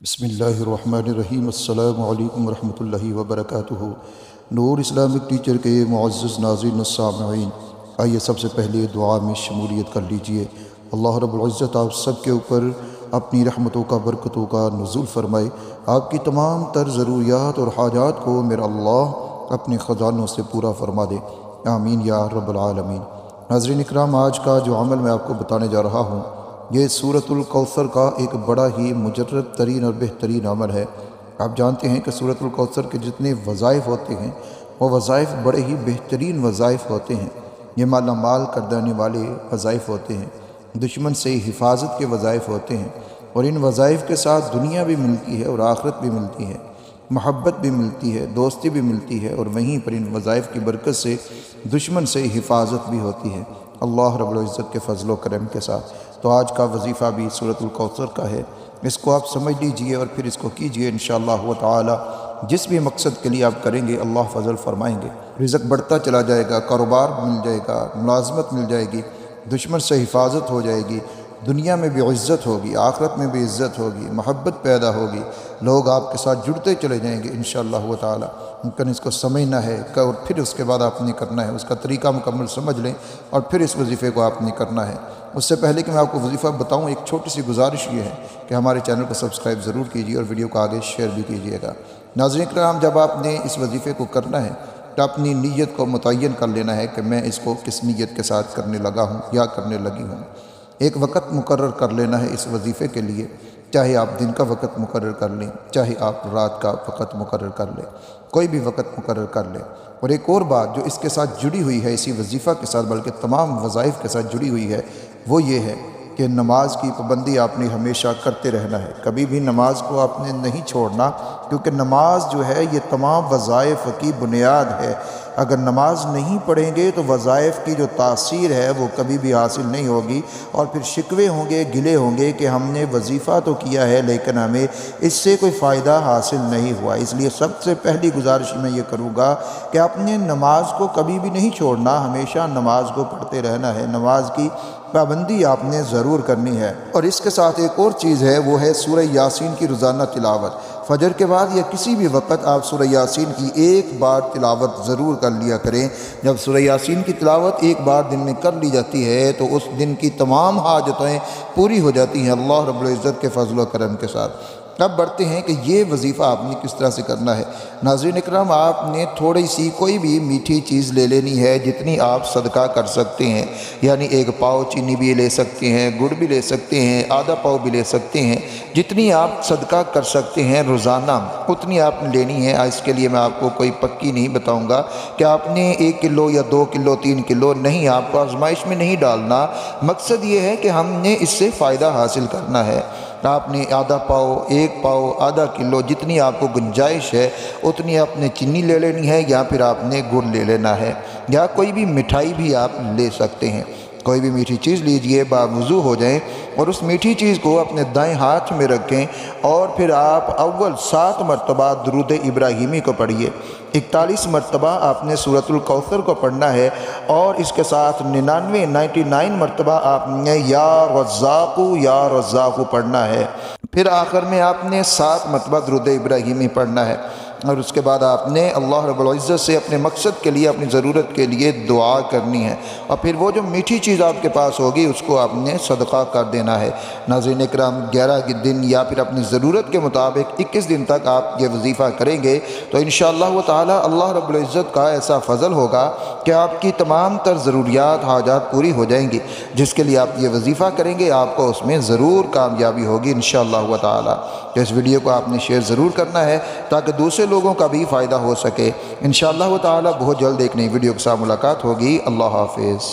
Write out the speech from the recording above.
بسم اللہ الرحمن الرحیم۔ السلام علیکم ورحمۃ اللہ وبرکاتہ۔ نور اسلامک ٹیچر کے معزز ناظرین السامعین، آئیے سب سے پہلے دعا میں شمولیت کر لیجئے۔ اللہ رب العزت آپ سب کے اوپر اپنی رحمتوں کا برکتوں کا نزول فرمائے، آپ کی تمام تر ضروریات اور حاجات کو میرا اللہ اپنے خزانوں سے پورا فرما دے، آمین یا رب العالمین۔ ناظرین اکرام، آج کا جو عمل میں آپ کو بتانے جا رہا ہوں، یہ سورۃ الکوثر کا ایک بڑا ہی مجرب ترین اور بہترین عمل ہے۔ آپ جانتے ہیں کہ سورۃ الکوثر کے جتنے وظائف ہوتے ہیں وہ وظائف بڑے ہی بہترین وظائف ہوتے ہیں۔ یہ مالا مال کر دینے والے وظائف ہوتے ہیں، دشمن سے حفاظت کے وظائف ہوتے ہیں، اور ان وظائف کے ساتھ دنیا بھی ملتی ہے اور آخرت بھی ملتی ہے، محبت بھی ملتی ہے، دوستی بھی ملتی ہے، اور وہیں پر ان وظائف کی برکت سے دشمن سے حفاظت بھی ہوتی ہے اللہ رب العزت کے فضل و کرم کے ساتھ۔ تو آج کا وظیفہ بھی سورۃ الکوثر کا ہے، اس کو آپ سمجھ لیجئے اور پھر اس کو کیجئے انشاءاللہ تعالی۔ جس بھی مقصد کے لیے آپ کریں گے اللہ فضل فرمائیں گے، رزق بڑھتا چلا جائے گا، کاروبار مل جائے گا، ملازمت مل جائے گی، دشمن سے حفاظت ہو جائے گی، دنیا میں بھی عزت ہوگی، آخرت میں بھی عزت ہوگی، محبت پیدا ہوگی، لوگ آپ کے ساتھ جڑتے چلے جائیں گے انشاءاللہ تعالی۔ ممکن اس کو سمجھنا ہے اور پھر اس کے بعد آپ نے کرنا ہے، اس کا طریقہ مکمل سمجھ لیں اور پھر اس وظیفے کو آپ نے کرنا ہے۔ اس سے پہلے کہ میں آپ کو وظیفہ بتاؤں، ایک چھوٹی سی گزارش یہ ہے کہ ہمارے چینل کو سبسکرائب ضرور کیجیے اور ویڈیو کو آگے شیئر بھی کیجیے گا۔ ناظرین کرام، جب آپ نے اس وظیفے کو کرنا ہے تو اپنی نیت کو متعین کر لینا ہے کہ میں اس کو کس نیت کے ساتھ کرنے لگا ہوں یا کرنے لگی ہوں۔ ایک وقت مقرر کر لینا ہے اس وظیفے کے لیے، چاہے آپ دن کا وقت مقرر کر لیں، چاہے آپ رات کا وقت مقرر کر لیں، کوئی بھی وقت مقرر کر لیں۔ اور ایک اور بات جو اس کے ساتھ جڑی ہوئی ہے، اسی وظیفہ کے ساتھ بلکہ تمام وظائف کے ساتھ جڑی ہوئی ہے، وہ یہ ہے کہ نماز کی پابندی آپ نے ہمیشہ کرتے رہنا ہے، کبھی بھی نماز کو آپ نے نہیں چھوڑنا، کیونکہ نماز جو ہے یہ تمام وظائف کی بنیاد ہے۔ اگر نماز نہیں پڑھیں گے تو وظائف کی جو تاثیر ہے وہ کبھی بھی حاصل نہیں ہوگی، اور پھر شکوے ہوں گے، گلے ہوں گے کہ ہم نے وظیفہ تو کیا ہے لیکن ہمیں اس سے کوئی فائدہ حاصل نہیں ہوا۔ اس لیے سب سے پہلی گزارش میں یہ کروں گا کہ آپ نے نماز کو کبھی بھی نہیں چھوڑنا، ہمیشہ نماز کو پڑھتے رہنا ہے، نماز کی پابندی آپ نے ضرور کرنی ہے۔ اور اس کے ساتھ ایک اور چیز ہے، وہ ہے سورہ یاسین کی روزانہ تلاوت۔ فجر کے بعد یا کسی بھی وقت آپ سورہ یاسین کی ایک بار تلاوت ضرور کر لیا کریں۔ جب سورہ یاسین کی تلاوت ایک بار دن میں کر لی جاتی ہے تو اس دن کی تمام حاجتیں پوری ہو جاتی ہیں اللہ رب العزت کے فضل و کرم کے ساتھ۔ اب بڑھتے ہیں کہ یہ وظیفہ آپ نے کس طرح سے کرنا ہے۔ ناظرین اکرام، آپ نے تھوڑی سی کوئی بھی میٹھی چیز لے لینی ہے جتنی آپ صدقہ کر سکتے ہیں، یعنی ایک پاؤ چینی بھی لے سکتے ہیں، گڑ بھی لے سکتے ہیں، آدھا پاؤ بھی لے سکتے ہیں، جتنی آپ صدقہ کر سکتے ہیں روزانہ اتنی آپ نے لینی ہے۔ اس کے لیے میں آپ کو کوئی پکی نہیں بتاؤں گا کہ آپ نے 1 کلو یا 2 کلو 3 کلو، نہیں، آپ کو آزمائش میں نہیں ڈالنا۔ مقصد یہ ہے کہ ہم نے اس سے فائدہ حاصل کرنا ہے۔ آپ نے آدھا پاؤ، 1 پاؤ، آدھا کلو، جتنی آپ کو گنجائش ہے اتنی آپ نے چینی لے لینی ہے، یا پھر آپ نے گڑ لے لینا ہے، یا کوئی بھی مٹھائی بھی آپ لے سکتے ہیں۔ کوئی بھی میٹھی چیز لیجئے، باوضو ہو جائیں اور اس میٹھی چیز کو اپنے دائیں ہاتھ میں رکھیں، اور پھر آپ اول 7 مرتبہ درود ابراہیمی کو پڑھیے۔ 41 مرتبہ آپ نے سورۃ الکوثر کو پڑھنا ہے، اور اس کے ساتھ 99 مرتبہ آپ نے یا رزاق پڑھنا ہے۔ پھر آخر میں آپ نے 7 مرتبہ درود ابراہیمی پڑھنا ہے، اور اس کے بعد آپ نے اللہ رب العزت سے اپنے مقصد کے لیے، اپنی ضرورت کے لیے دعا کرنی ہے، اور پھر وہ جو میٹھی چیز آپ کے پاس ہوگی اس کو آپ نے صدقہ کر دینا ہے۔ ناظرین اکرام، 11 دن یا پھر اپنی ضرورت کے مطابق 21 دن تک آپ یہ وظیفہ کریں گے تو انشاءاللہ تعالی اللہ رب العزت کا ایسا فضل ہوگا کہ آپ کی تمام تر ضروریات، حاجات پوری ہو جائیں گی۔ جس کے لیے آپ یہ وظیفہ کریں گے آپ کو اس میں ضرور کامیابی ہوگی انشاءاللہ تعالی۔ تو اس ویڈیو کو آپ نے شیئر ضرور کرنا ہے تاکہ دوسرے لوگوں کا بھی فائدہ ہو سکے۔ انشاءاللہ تعالی بہت جلد ایک نئی ویڈیو کے ساتھ ملاقات ہوگی۔ اللہ حافظ۔